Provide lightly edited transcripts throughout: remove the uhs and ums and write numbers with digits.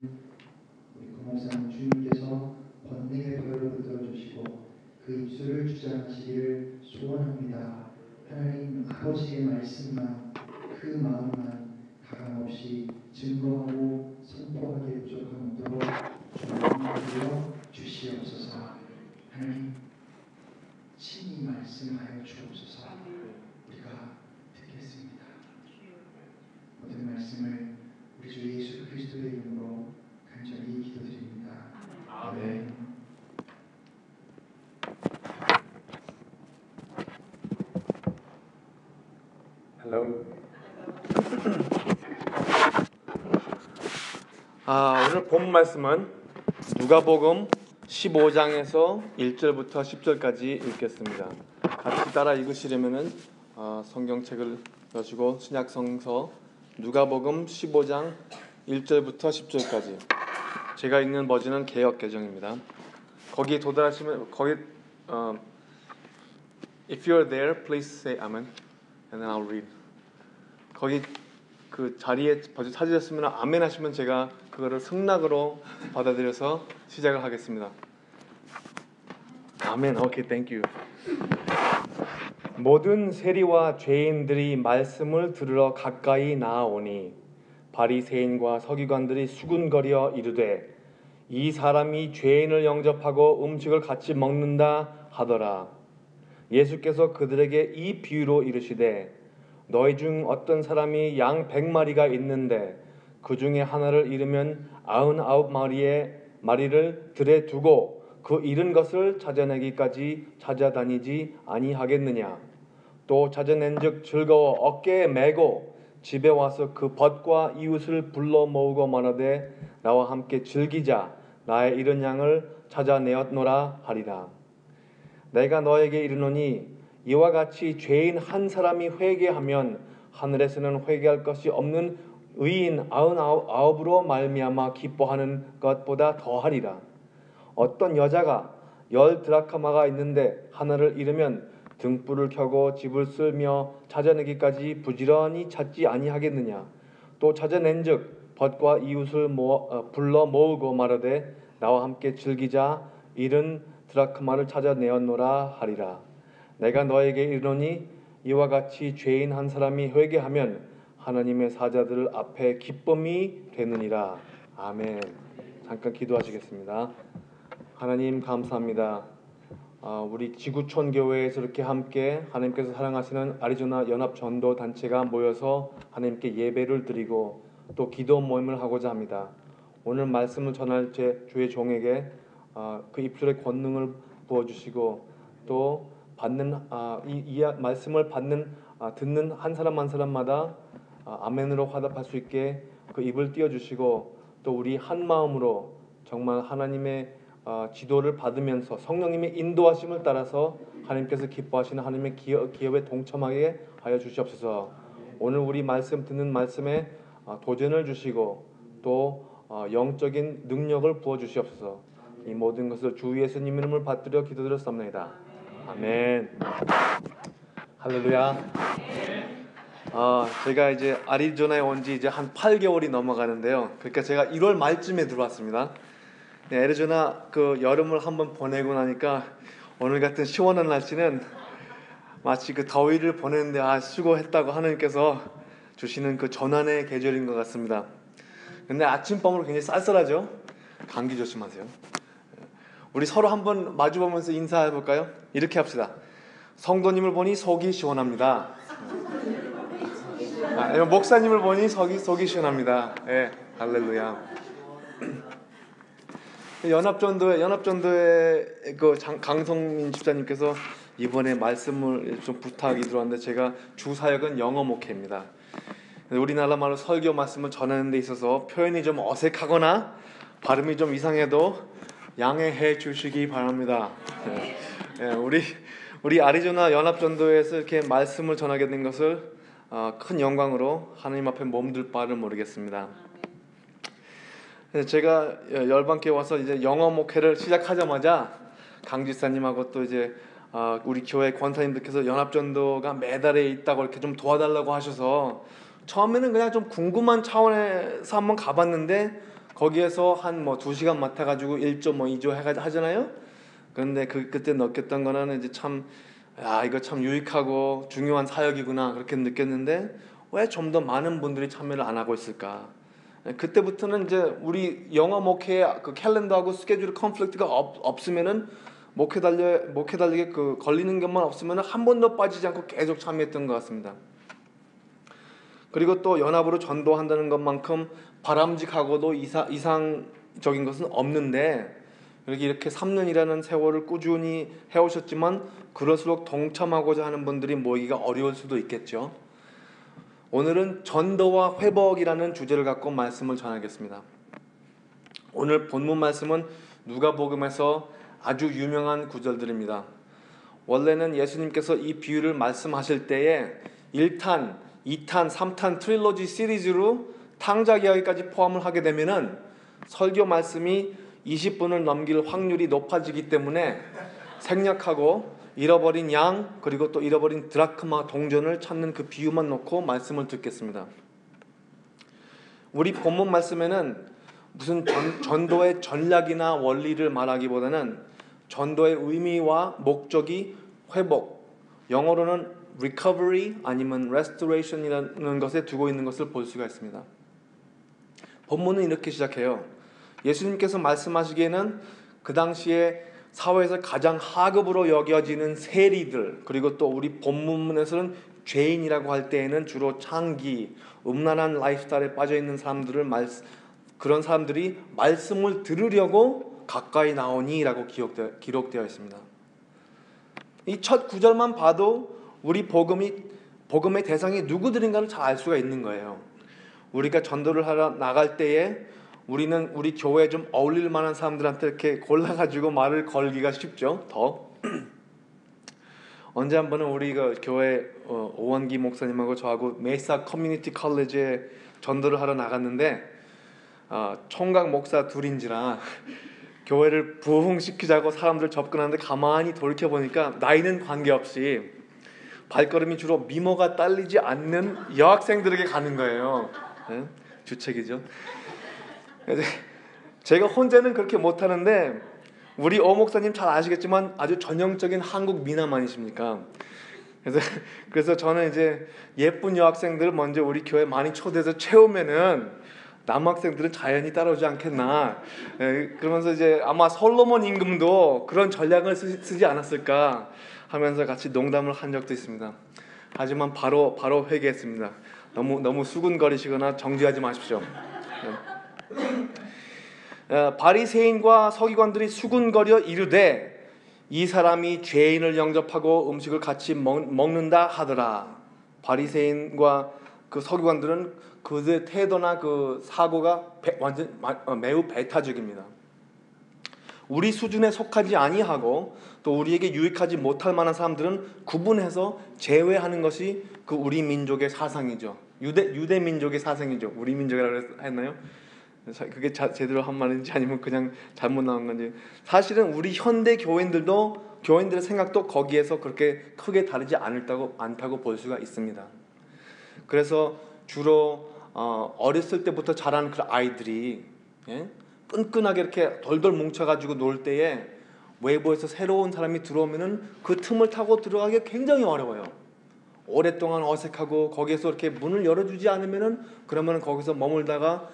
우리 고목사님 주님께서 번능의 벌을 붙들어주시고 그 입술을 주장하시기를 소원합니다. 하나님 아버지의 말씀만 그 마음만 가감없이 증거하고 선포하기에 부족함으로 주님께서 주시옵소서. 하나님 친히 말씀하여 주옵소서. 우리가 듣겠습니다. 모든 말씀을 우리 주 예수 그리스도의 이름으로 간절히 기도드립니다. 아멘. Hello. 오늘 본 말씀은 누가복음 15장에서 1절부터 10절까지 읽겠습니다. 같이 따라 읽으시려면은 성경책을 여시고 신약성서 누가복음 15장 1절부터 10절까지. 제가 읽는 버전은 개역개정입니다. 거기에 도달하시면 If you're there, please say Amen, and then I'll read. 거기 그 자리에 벌써 찾으셨으면 아멘 하시면 제가 그거를 승낙으로 받아들여서 시작을 하겠습니다. 아멘. 오케이, 땡큐. 모든 세리와 죄인들이 말씀을 들으러 가까이 나아오니 바리새인과 서기관들이 수군거려 이르되 이 사람이 죄인을 영접하고 음식을 같이 먹는다 하더라. 예수께서 그들에게 이 비유로 이르시되 너희 중 어떤 사람이 양 100마리가 있는데 그 중에 하나를 잃으면 99마리를 들에 두고 그 잃은 것을 찾아내기까지 찾아다니지 아니하겠느냐. 또 찾아낸즉 즐거워 어깨에 메고 집에 와서 그 벗과 이웃을 불러 모으고 말하되 나와 함께 즐기자. 나의 잃은 양을 찾아내었노라 하리라. 내가 너에게 이르노니 이와 같이 죄인 한 사람이 회개하면 하늘에서는 회개할 것이 없는 의인 99으로 말미암아 기뻐하는 것보다 더하리라. 어떤 여자가 10드라크마가 있는데 하나를 잃으면 등불을 켜고 집을 쓸며 찾아내기까지 부지런히 찾지 아니하겠느냐. 또 찾아낸즉 벗과 이웃을 불러 모으고 말하되 나와 함께 즐기자. 잃은 드라크마를 찾아내었노라 하리라. 내가 너에게 이르노니 이와 같이 죄인 한 사람이 회개하면 하나님의 사자들 앞에 기쁨이 되느니라. 아멘. 잠깐 기도하시겠습니다. 하나님 감사합니다. 우리 지구촌 교회에서 이렇게 함께 하나님께서 사랑하시는 아리조나 연합전도단체가 모여서 하나님께 예배를 드리고 또 기도 모임을 하고자 합니다. 오늘 말씀을 전할 주의 종에게 그 입술의 권능을 부어주시고 또 받는 이 말씀을 듣는 한 사람 한 사람마다 아멘으로 화답할 수 있게 그 입을 띄워주시고 또 우리 한 마음으로 정말 하나님의 지도를 받으면서 성령님의 인도하심을 따라서 하나님께서 기뻐하시는 하나님의 기업에 동참하게 하여 주시옵소서. 오늘 우리 말씀 듣는 말씀에 도전을 주시고 또 영적인 능력을 부어 주시옵소서. 이 모든 것을 주 예수님 이름을 받들여 기도드렸습니다. 아멘. 할렐루야. 제가 이제 아리조나에 온 지 이제 한 8개월이 넘어가는데요. 그러니까 제가 1월 말쯤에 들어왔습니다. 네, 애리조나 그 여름을 한번 보내고 나니까 오늘 같은 시원한 날씨는 마치 그 더위를 보내는데 수고했다고 하나님께서 주시는 그 전환의 계절인 것 같습니다. 근데 아침밤으로 굉장히 쌀쌀하죠? 감기 조심하세요. 우리 서로 한번 마주보면서 인사해 볼까요? 이렇게 합시다. 성도님을 보니 속이 시원합니다. 목사님을 보니 속이 시원합니다. 예, 할렐루야. 연합전도회 그 강성민 집사님께서 이번에 말씀을 좀 부탁이 들어왔는데 제가 주 사역은 영어 목회입니다. 우리나라 말로 설교 말씀을 전하는 데 있어서 표현이 좀 어색하거나 발음이 좀 이상해도 양해해 주시기 바랍니다. 우리 아리조나 연합전도회에서 이렇게 말씀을 전하게 된 것을 큰 영광으로 하나님 앞에 몸둘 바를 모르겠습니다. 제가 열방교회 와서 이제 영어 목회를 시작하자마자 강 지사님하고 또 이제 우리 교회 권사님들께서 연합전도가 매달에 있다고 이렇게 좀 도와달라고 하셔서 처음에는 그냥 좀 궁금한 차원에서 한번 가봤는데 거기에서 한 뭐 2시간 맡아가지고 1.2조 해가지고 하잖아요. 그런데 그때 느꼈던 거는 이제 참, 이거 참 유익하고 중요한 사역이구나 그렇게 느꼈는데 왜 좀 더 많은 분들이 참여를 안 하고 있을까? 그때부터는 이제 우리 영어 목회 그 캘린더하고 스케줄 컨플릭트가 없으면은 목회 달리게 그 걸리는 것만 없으면은 한 번도 빠지지 않고 계속 참여했던 것 같습니다. 그리고 또 연합으로 전도한다는 것만큼 바람직하고도 이상적인 것은 없는데 이렇게 3년이라는 세월을 꾸준히 해오셨지만 그럴수록 동참하고자 하는 분들이 모이기가 어려울 수도 있겠죠. 오늘은 전도와 회복이라는 주제를 갖고 말씀을 전하겠습니다. 오늘 본문 말씀은 누가복음에서 아주 유명한 구절들입니다. 원래는 예수님께서 이 비유를 말씀하실 때에 1탄, 2탄, 3탄 트릴로지 시리즈로 탕자기 이야기까지 포함을 하게 되면은 설교 말씀이 20분을 넘길 확률이 높아지기 때문에 생략하고 잃어버린 양 그리고 또 잃어버린 드라크마 동전을 찾는 그 비유만 놓고 말씀을 듣겠습니다. 우리 본문 말씀에는 무슨 전도의 전략이나 원리를 말하기보다는 전도의 의미와 목적이 회복, 영어로는 recovery 아니면 restoration이라는 것에 두고 있는 것을 볼 수가 있습니다. 본문은 이렇게 시작해요. 예수님께서 말씀하시기에는 그 당시에 사회에서 가장 하급으로 여겨지는 세리들 그리고 또 우리 본문에서는 죄인이라고 할 때에는 주로 창기, 음란한 라이프스타일에 빠져있는 그런 사람들이 말씀을 들으려고 가까이 나오니라고 기록되어 있습니다. 이 첫 구절만 봐도 우리 복음의 대상이 누구들인가를 잘 알 수가 있는 거예요. 우리가 전도를 하러 나갈 때에 우리는 우리 교회에 좀 어울릴 만한 사람들한테 이렇게 골라가지고 말을 걸기가 쉽죠. 언제 한 번은 우리 그 교회 오원기 목사님하고 저하고 메사 커뮤니티 컬리지에 전도를 하러 나갔는데 총각 목사 둘인지라 교회를 부흥시키자고 사람들 접근하는데 가만히 돌이켜보니까 나이는 관계없이 발걸음이 주로 미모가 딸리지 않는 여학생들에게 가는 거예요. 네? 주책이죠. 제가 혼자는 그렇게 못하는데 우리 오 목사님 잘 아시겠지만 아주 전형적인 한국 미남 아니십니까? 그래서 저는 이제 예쁜 여학생들을 먼저 우리 교회 많이 초대해서 채우면은 남학생들은 자연히 따라오지 않겠나. 그러면서 이제 아마 솔로몬 임금도 그런 전략을 쓰지 않았을까 하면서 같이 농담을 한 적도 있습니다. 하지만 바로 회개했습니다. 너무 수군거리시거나 정죄하지 마십시오. 바리새인과 서기관들이 수군거려 이르되 이 사람이 죄인을 영접하고 음식을 같이 먹는다 하더라. 바리새인과 그 서기관들은 그들의 태도나 그 사고가 매우 배타적입니다. 우리 수준에 속하지 아니하고 또 우리에게 유익하지 못할 만한 사람들은 구분해서 제외하는 것이 그 우리 민족의 사상이죠. 유대 민족의 사상이죠. 우리 민족이라고 했나요? 그게 제대로 한 말인지 아니면 그냥 잘못 나온 건지. 사실은 우리 현대 교인들의 생각도 거기에서 그렇게 크게 다르지 않다고 볼 수가 있습니다. 그래서 주로 어렸을 때부터 자란 그 아이들이 끈끈하게 이렇게 돌돌 뭉쳐가지고 놀 때에 외부에서 새로운 사람이 들어오면은 그 틈을 타고 들어가기 굉장히 어려워요. 오랫동안 어색하고 거기에서 이렇게 문을 열어주지 않으면은 그러면은 거기서 머물다가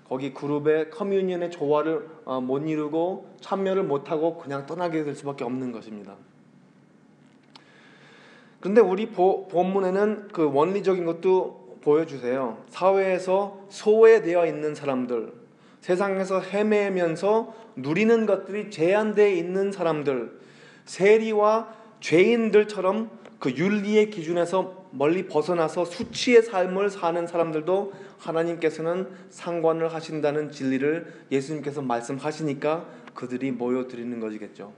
거기 그룹의 커뮤니언의 조화를 못 이루고 참여를 못하고 그냥 떠나게 될 수밖에 없는 것입니다. 그런데 우리 본문에는 그 원리적인 것도 보여주세요. 사회에서 소외되어 있는 사람들, 세상에서 헤매면서 누리는 것들이 제한되어 있는 사람들, 세리와 죄인들처럼 그 윤리의 기준에서 멀리 벗어나서 수치의 삶을 사는 사람들도 하나님께서는 상관을 하신다는 진리를 예수님께서 말씀하시니까 그들이 모여드리는 것이겠죠.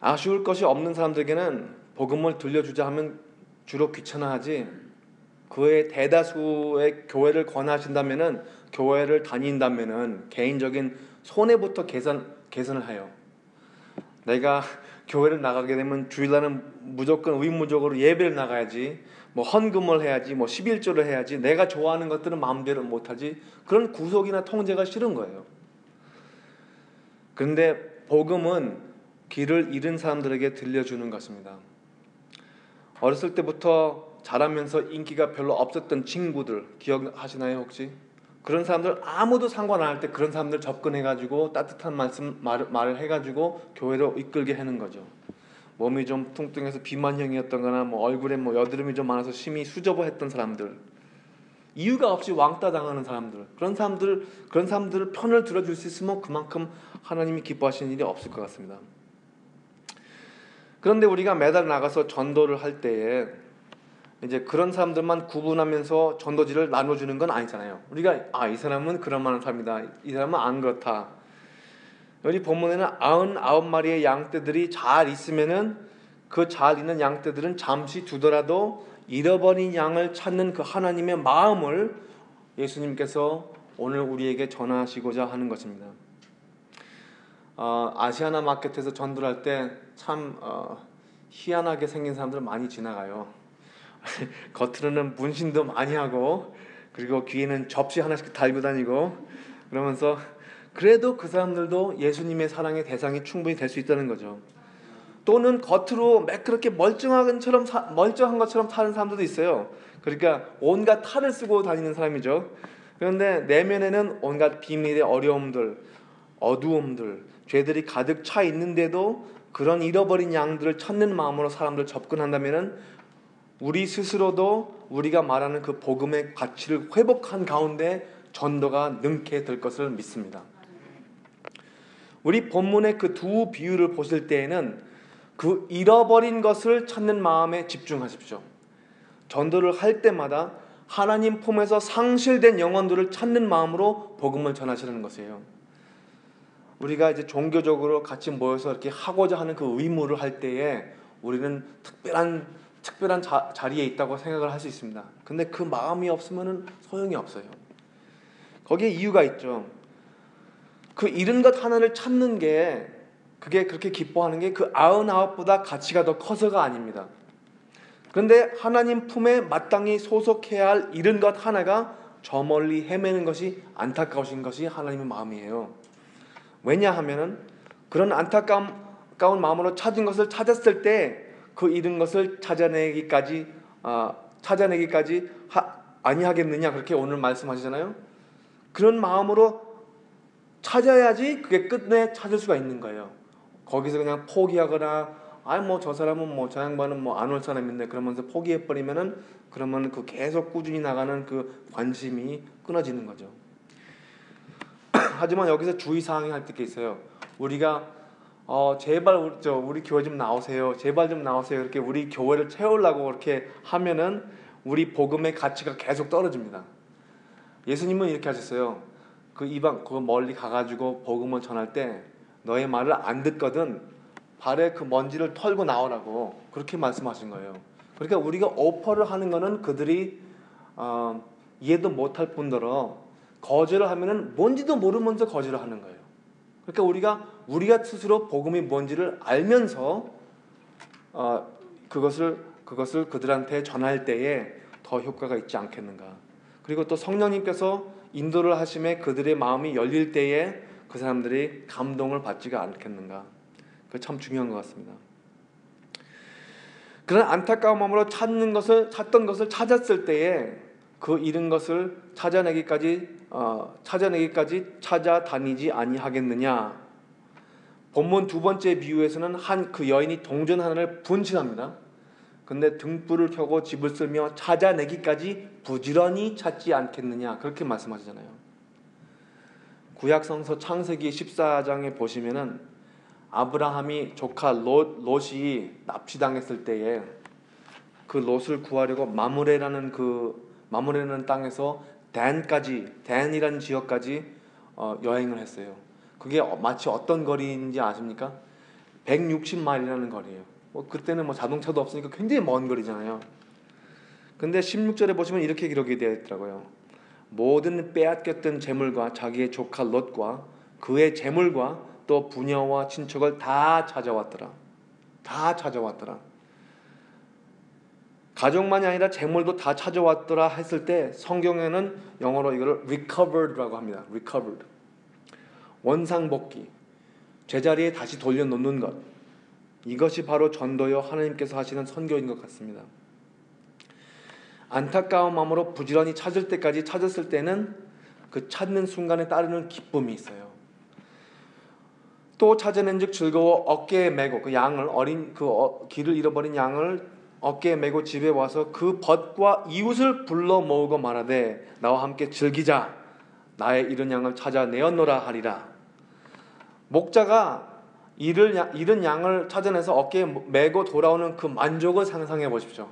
아쉬울 것이 없는 사람들에게는 복음을 들려주자 하면 주로 귀찮아하지, 그의 대다수의 교회를 권하신다면은, 교회를 다닌다면은 개인적인 손해부터 개선을 해요. 내가 교회를 나가게 되면 주일날은 무조건 의무적으로 예배를 나가야지, 뭐 헌금을 해야지, 뭐 11조를 해야지, 내가 좋아하는 것들은 마음대로 못하지, 그런 구속이나 통제가 싫은 거예요. 그런데 복음은 길을 잃은 사람들에게 들려주는 것입니다. 어렸을 때부터 자라면서 인기가 별로 없었던 친구들 기억하시나요 혹시? 그런 사람들 아무도 상관 안 할 때 그런 사람들 접근해가지고 따뜻한 말을 해가지고 교회로 이끌게 하는 거죠. 몸이 좀 뚱뚱해서 비만형이었던 거나 뭐 얼굴에 뭐 여드름이 좀 많아서 심히 수줍어했던 사람들, 이유가 없이 왕따 당하는 사람들, 그런 사람들 편을 들어줄 수 있으면 그만큼 하나님이 기뻐하시는 일이 없을 것 같습니다. 그런데 우리가 매달 나가서 전도를 할 때에 이제 그런 사람들만 구분하면서 전도지를 나눠주는 건 아니잖아요. 우리가 이 사람은 그런 만한 사람이다, 이 사람은 안 그렇다. 여기 본문에는 99마리의 양떼들이 잘 있으면은 그 잘 있는 양떼들은 잠시 두더라도 잃어버린 양을 찾는 그 하나님의 마음을 예수님께서 오늘 우리에게 전하시고자 하는 것입니다. 아시아나 마켓에서 전도를 할 때 참 희한하게 생긴 사람들 많이 지나가요. 겉으로는 문신도 많이 하고, 그리고 귀에는 접시 하나씩 달고 다니고, 그러면서 그래도 그 사람들도 예수님의 사랑의 대상이 충분히 될 수 있다는 거죠. 또는 겉으로 매끄럽게 멀쩡한 것처럼 사는 사람들도 있어요. 그러니까 온갖 탈을 쓰고 다니는 사람이죠. 그런데 내면에는 온갖 비밀의 어려움들, 어두움들, 죄들이 가득 차 있는데도 그런 잃어버린 양들을 찾는 마음으로 사람들 접근한다면은 우리 스스로도 우리가 말하는 그 복음의 가치를 회복한 가운데 전도가 능케 될 것을 믿습니다. 우리 본문의 그 두 비유를 보실 때에는 그 잃어버린 것을 찾는 마음에 집중하십시오. 전도를 할 때마다 하나님 품에서 상실된 영혼들을 찾는 마음으로 복음을 전하시는 것이에요. 우리가 이제 종교적으로 같이 모여서 이렇게 하고자 하는 그 의무를 할 때에 우리는 특별한 자리에 있다고 생각을 할 수 있습니다. 근데 그 마음이 없으면 소용이 없어요. 거기에 이유가 있죠. 그 잃은 것 하나를 찾는 게, 그게 그렇게 기뻐하는 게 그 99보다 가치가 더 커서가 아닙니다. 그런데 하나님 품에 마땅히 소속해야 할 잃은 것 하나가 저 멀리 헤매는 것이 안타까우신 것이 하나님의 마음이에요. 왜냐하면은 그런 안타까운 마음으로 찾은 것을 찾았을 때 그 잃은 것을 찾아내기까지 아니하겠느냐, 그렇게 오늘 말씀하시잖아요. 그런 마음으로 찾아야지 그게 끝내 찾을 수가 있는 거예요. 거기서 그냥 포기하거나 저 사람은 저 양반은 안 올 사람인데 그러면서 포기해버리면은, 그러면 그 계속 꾸준히 나가는 그 관심이 끊어지는 거죠. 하지만 여기서 주의사항이 할 게 있어요. 우리가 제발 우리 교회 좀 나오세요, 제발 좀 나오세요, 이렇게 우리 교회를 채우려고 그렇게 하면은 우리 복음의 가치가 계속 떨어집니다. 예수님은 이렇게 하셨어요. 그 멀리 가가지고 복음을 전할 때 너의 말을 안 듣거든 발에 그 먼지를 털고 나오라고, 그렇게 말씀하신 거예요. 그러니까 우리가 오퍼를 하는 거는 그들이 이해도 못할 뿐더러 거절을 하면은 뭔지도 모르면서 거절을 하는 거예요. 그러니까 우리가 스스로 복음이 뭔지를 알면서 그것을 그들한테 전할 때에 더 효과가 있지 않겠는가. 그리고 또 성령님께서 인도를 하심에 그들의 마음이 열릴 때에 그 사람들이 감동을 받지가 않겠는가. 그게 참 중요한 것 같습니다. 그런 안타까운 마음으로 찾던 것을 찾았을 때에 그 잃은 것을 찾아내기까지 찾아다니지 아니하겠느냐. 본문 두 번째 비유에서는 그 여인이 동전 하나를 분실합니다. 근데 등불을 켜고 집을 쓸며 찾아내기까지 부지런히 찾지 않겠느냐, 그렇게 말씀하시잖아요. 구약성서 창세기 14장에 보시면은 아브라함이 조카 롯이 납치당했을 때에 그 롯을 구하려고 마므레라는 땅에서 댄이라는 지역까지 여행을 했어요. 그게 마치 어떤 거리인지 아십니까? 160마일이라는 거리예요. 그때는 자동차도 없으니까 굉장히 먼 거리잖아요. 근데 16절에 보시면 이렇게 기록이 되어 있더라고요. 모든 빼앗겼던 재물과 자기의 조카 롯과 그의 재물과 또 부녀와 친척을 다 찾아왔더라. 가족만이 아니라 재물도 다 찾아왔더라 했을 때 성경에는 영어로 이걸 recovered라고 합니다. recovered. 원상복귀. 제자리에 다시 돌려놓는 것. 이것이 바로 전도여 하나님께서 하시는 선교인 것 같습니다. 안타까운 마음으로 부지런히 찾을 때까지 찾았을 때는 그 찾는 순간에 따르는 기쁨이 있어요. 또 찾아낸즉 즐거워 어깨에 메고 그 양을 길을 잃어버린 양을 어깨에 메고 집에 와서 그 벗과 이웃을 불러 모으고 말하되 나와 함께 즐기자 나의 잃은 양을 찾아내었노라 하리라. 목자가 잃은 양을 찾아내서 어깨에 메고 돌아오는 그 만족을 상상해 보십시오.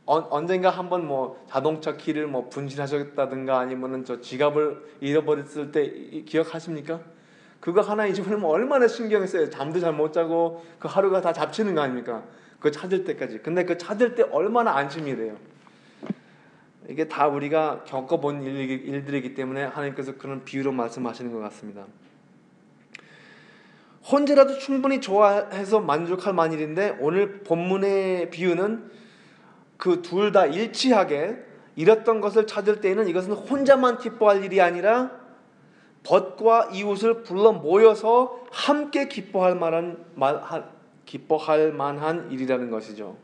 언젠가 한번 뭐 자동차 키를 뭐 분실하셨다든가 아니면은 저 지갑을 잃어버렸을 때 기억하십니까? 그거 하나 잊으면 얼마나 신경이 써요. 잠도 잘 못 자고 그 하루가 다 잡치는 거 아닙니까? 그거 찾을 때까지. 근데 그 찾을 때 얼마나 안심이 돼요. 이게 다 우리가 겪어본 일들이기 때문에 하나님께서 그런 비유로 말씀하시는 것 같습니다. 혼자라도 충분히 좋아해서 만족할 만일인데 오늘 본문의 비유는 그 둘 다 일치하게 잃었던 것을 찾을 때에는 이것은 혼자만 기뻐할 일이 아니라 벗과 이웃을 불러 모여서 함께 기뻐할 만한 일이라는 것이죠.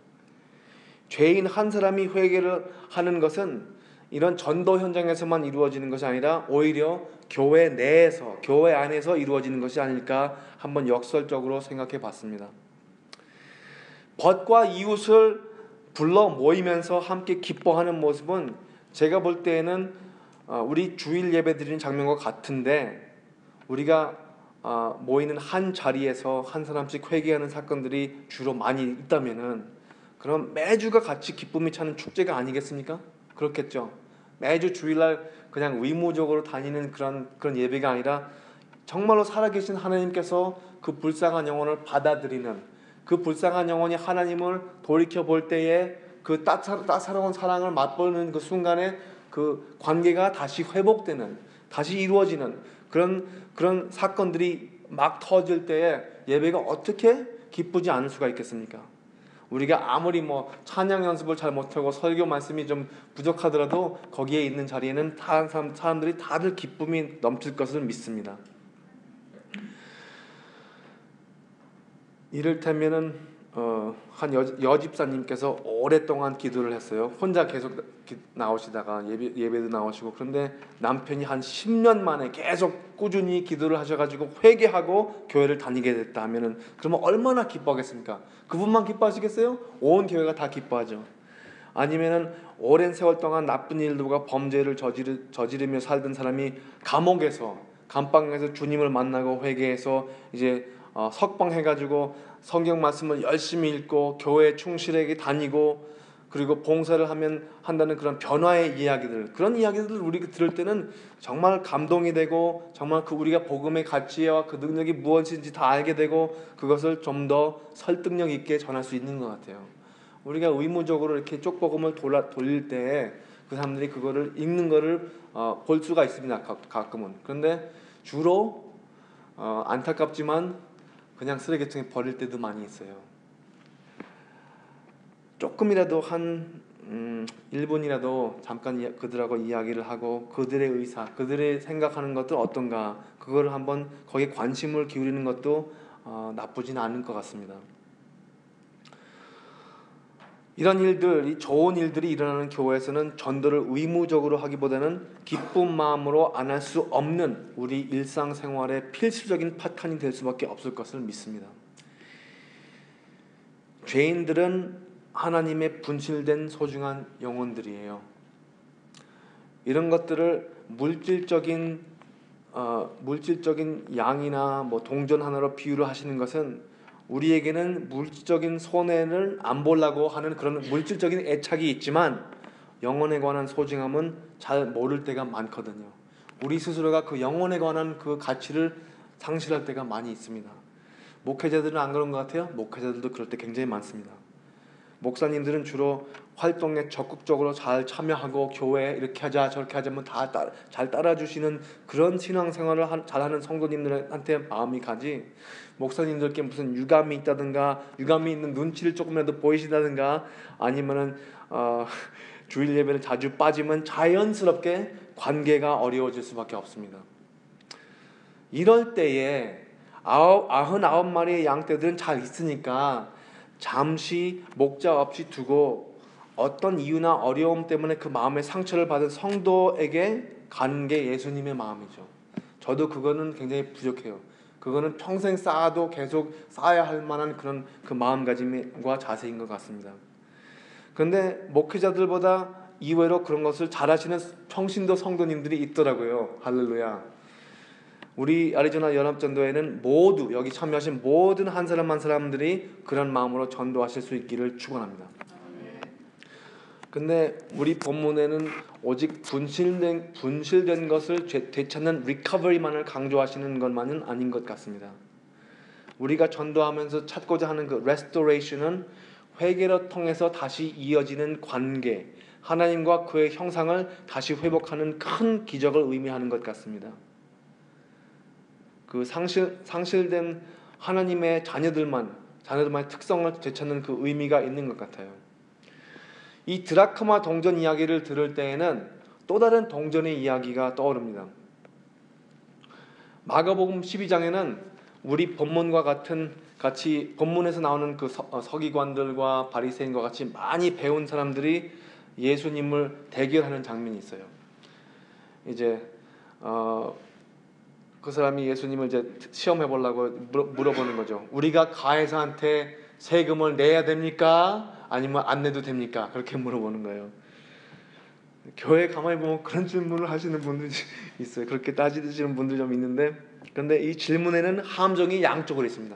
죄인 한 사람이 회개를 하는 것은 이런 전도 현장에서만 이루어지는 것이 아니라 오히려 교회 내에서, 교회 안에서 이루어지는 것이 아닐까 한번 역설적으로 생각해 봤습니다. 벗과 이웃을 불러 모이면서 함께 기뻐하는 모습은 제가 볼 때에는 우리 주일 예배 드리는 장면과 같은데, 우리가 모이는 한 자리에서 한 사람씩 회개하는 사건들이 주로 많이 있다면은 그럼 매주가 같이 기쁨이 차는 축제가 아니겠습니까? 그렇겠죠. 매주 주일날 그냥 의무적으로 다니는 그런 예배가 아니라 정말로 살아계신 하나님께서 그 불쌍한 영혼을 받아들이는, 그 불쌍한 영혼이 하나님을 돌이켜 볼 때에 그 따사로운 사랑을 맛보는 그 순간에 그 관계가 다시 회복되는, 다시 이루어지는 그런 사건들이 막 터질 때에 예배가 어떻게 기쁘지 않을 수가 있겠습니까? 우리가 아무리 뭐 찬양 연습을 잘 못하고 설교 말씀이 좀 부족하더라도 거기에 있는 자리에는 다른 사람들이 다들 기쁨이 넘칠 것을 믿습니다. 이를테면은 한 여집사님께서 오랫동안 기도를 했어요. 혼자 계속 나오시다가 예배도 나오시고, 그런데 남편이 한 10년 만에 계속 꾸준히 기도를 하셔가지고 회개하고 교회를 다니게 됐다 하면은 그러면 얼마나 기뻐하겠습니까? 그분만 기뻐하시겠어요? 온 교회가 다 기뻐하죠. 아니면은 오랜 세월 동안 나쁜 일들과 범죄를 저지르며 살던 사람이 감옥에서, 감방에서 주님을 만나고 회개해서 이제 석방해가지고 성경 말씀을 열심히 읽고 교회에 충실하게 다니고 그리고 봉사를 한다는 그런 변화의 이야기들, 그런 이야기들을 우리가 들을 때는 정말 감동이 되고 정말 그 우리가 복음의 가치와 그 능력이 무엇인지 다 알게 되고 그것을 좀 더 설득력 있게 전할 수 있는 것 같아요. 우리가 의무적으로 이렇게 쪽복음을 돌릴 때 그 사람들이 그거를 읽는 거를 볼 수가 있습니다. 가끔은. 그런데 주로 안타깝지만 그냥 쓰레기통에 버릴 때도 많이 있어요. 조금이라도 한 1분이라도 잠깐 그들하고 이야기를 하고 그들의 의사, 그들의 생각하는 것도 어떤가, 그걸 한번 거기에 관심을 기울이는 것도 나쁘지는 않을 것 같습니다. 이런 일들이, 좋은 일들이 일어나는 교회에서는 전도를 의무적으로 하기보다는 기쁜 마음으로 안 할 수 없는 우리 일상생활의 필수적인 파탄이 될 수밖에 없을 것을 믿습니다. 죄인들은 하나님의 분실된 소중한 영혼들이에요. 이런 것들을 물질적인 양이나 뭐 동전 하나로 비유를 하시는 것은 우리에게는 물질적인 손해를 안 보려고 하는 그런 물질적인 애착이 있지만 영혼에 관한 소중함은 잘 모를 때가 많거든요. 우리 스스로가 그 영혼에 관한 그 가치를 상실할 때가 많이 있습니다. 목회자들은 안 그런 것 같아요? 목회자들도 그럴 때 굉장히 많습니다. 목사님들은 주로 활동에 적극적으로 잘 참여하고 교회 이렇게 하자 저렇게 하자면 다 잘 따라주시는 그런 신앙생활을 잘하는 성도님들한테 마음이 가지, 목사님들께 무슨 유감이 있다든가 유감이 있는 눈치를 조금이라도 보이시다든가 아니면은 주일 예배를 자주 빠지면 자연스럽게 관계가 어려워질 수밖에 없습니다. 이럴 때에 99마리의 양떼들은 잘 있으니까 잠시 목자 없이 두고 어떤 이유나 어려움 때문에 그 마음의 상처를 받은 성도에게 가는 게 예수님의 마음이죠. 저도 그거는 굉장히 부족해요. 그거는 평생 쌓아도 계속 쌓아야 할 만한 그런 그 마음가짐과 자세인 것 같습니다. 그런데 목회자들보다 이외로 그런 것을 잘하시는 평신도 성도님들이 있더라고요. 할렐루야. 우리 아리조나 연합전도회는 모두 여기 참여하신 모든 한 사람 한 사람들이 그런 마음으로 전도하실 수 있기를 축원합니다. 근데 우리 본문에는 오직 분실된 것을 되찾는 리커버리만을 강조하시는 것만은 아닌 것 같습니다. 우리가 전도하면서 찾고자 하는 그 레스토레이션은 회개를 통해서 다시 이어지는 관계, 하나님과 그의 형상을 다시 회복하는 큰 기적을 의미하는 것 같습니다. 그 상실된 하나님의 자녀들만의 특성을 되찾는 그 의미가 있는 것 같아요. 이 드라크마 동전 이야기를 들을 때에는 또 다른 동전의 이야기가 떠오릅니다. 마가복음 12장에는 우리 본문과 같이 본문에서 나오는 그 서기관들과 바리새인과 같이 많이 배운 사람들이 예수님을 대결하는 장면이 있어요. 이제 그 사람이 예수님을 이제 시험해 보려고 물어보는 거죠. 우리가 가이사한테 세금을 내야 됩니까? 아니면 안 내도 됩니까? 그렇게 물어보는 거예요. 교회 가만히 보면 그런 질문을 하시는 분들이 있어요. 그렇게 따지시는 분들 좀 있는데, 그런데 이 질문에는 함정이 양쪽으로 있습니다.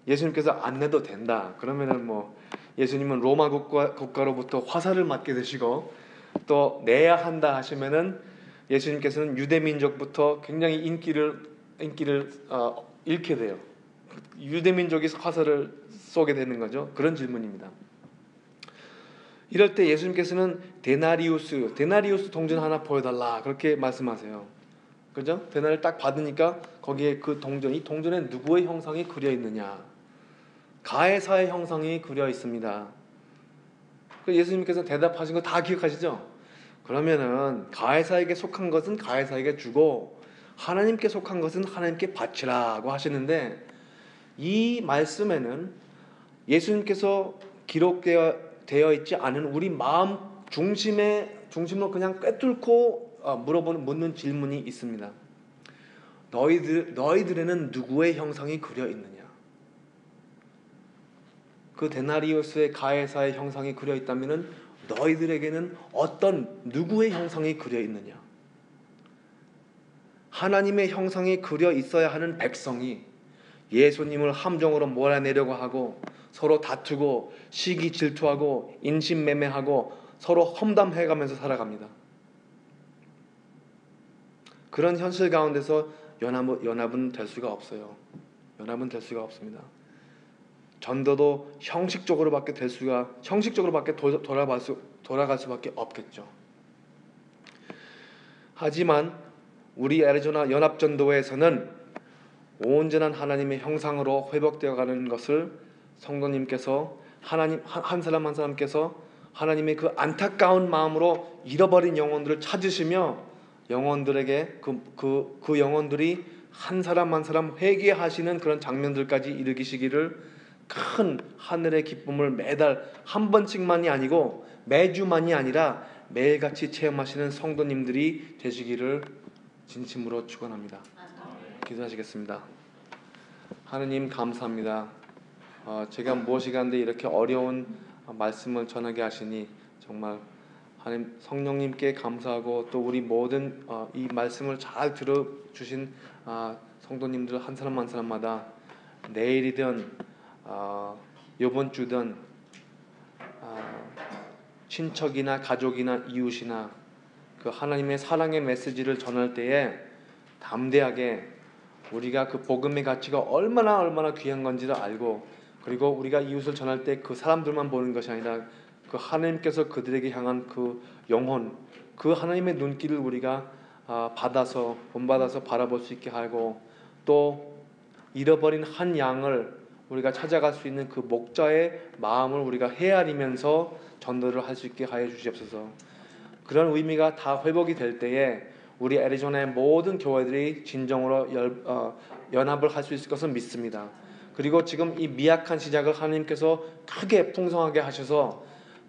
예수님께서 안 내도 된다. 그러면은 예수님은 로마 국가로부터 화살을 맞게 되시고, 또 내야 한다 하시면은 예수님께서는 유대 민족부터 굉장히 인기를 잃게 돼요. 유대 민족이 화살을 쏘게 되는 거죠. 그런 질문입니다. 이럴 때 예수님께서는 데나리우스 동전 하나 보여달라 그렇게 말씀하세요. 그죠? 데나리를 딱 받으니까 거기에 그 동전, 이 동전에 누구의 형상이 그려 있느냐? 가해사의 형상이 그려 있습니다. 예수님께서 대답하신 거 다 기억하시죠? 그러면은 가해사에게 속한 것은 가해사에게 주고 하나님께 속한 것은 하나님께 바치라고 하시는데, 이 말씀에는 예수님께서 기록되어 있지 않은 우리 마음 중심으로 그냥 꿰뚫고 묻는 질문이 있습니다. 너희들에는 누구의 형상이 그려 있느냐? 그 데나리우스의 가해사의 형상이 그려 있다면은 너희들에게는 어떤 누구의 형상이 그려 있느냐? 하나님의 형상이 그려 있어야 하는 백성이 예수님을 함정으로 몰아내려고 하고 서로 다투고 시기 질투하고 인신매매하고 서로 험담해가면서 살아갑니다. 그런 현실 가운데서 연합은 될 수가 없어요. 연합은 될 수가 없습니다. 전도도 형식적으로밖에 돌아갈 수밖에 없겠죠. 하지만 우리 애리조나 연합전도회에서는 온전한 하나님의 형상으로 회복되어 가는 것을 성도님께서 한 사람 한 사람께서 하나님의 그 안타까운 마음으로 잃어버린 영혼들을 찾으시며 영혼들에게 그 영혼들이 한 사람 한 사람 회개하시는 그런 장면들까지 이르기시기를 큰 하늘의 기쁨을 매달 한 번씩만이 아니고 매주만이 아니라 매일같이 체험하시는 성도님들이 되시기를 진심으로 축원합니다. 기도하시겠습니다. 하느님 감사합니다. 제가 무엇이 간데 이렇게 어려운 말씀을 전하게 하시니 정말 하나님 성령님께 감사하고, 또 우리 모든 이 말씀을 잘 들어주신 성도님들 한 사람 한 사람마다 내일이든 이번 주든 친척이나 가족이나 이웃이나 그 하나님의 사랑의 메시지를 전할 때에 담대하게 우리가 그 복음의 가치가 얼마나 귀한 건지를 알고 그리고 우리가 이웃을 전할 때 그 사람들만 보는 것이 아니라 그 하나님께서 그들에게 향한 그 영혼, 그 하나님의 눈길을 우리가 받아서 본받아서 바라볼 수 있게 하고, 또 잃어버린 한 양을 우리가 찾아갈 수 있는 그 목자의 마음을 우리가 헤아리면서 전도를 할 수 있게 하여 주시옵소서. 그런 의미가 다 회복이 될 때에 우리 애리조나의 모든 교회들이 진정으로 연합을 할 수 있을 것을 믿습니다. 그리고 지금 이 미약한 시작을 하나님께서 크게 풍성하게 하셔서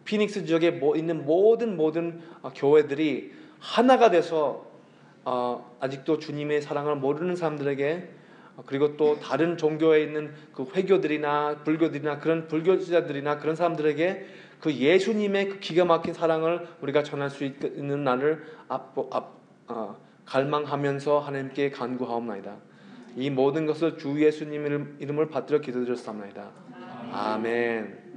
피닉스 지역에 있는 모든 교회들이 하나가 돼서 아직도 주님의 사랑을 모르는 사람들에게, 그리고 또 다른 종교에 있는 그 회교들이나 불교들이나 그런 불교자들이나 그런 사람들에게 그 예수님의 그 기가 막힌 사랑을 우리가 전할 수 있는 날을 갈망하면서 하나님께 간구하옵나이다. 이 모든 것을 주 예수님 이름을 받들어 기도드렸사옵나이다. 아멘.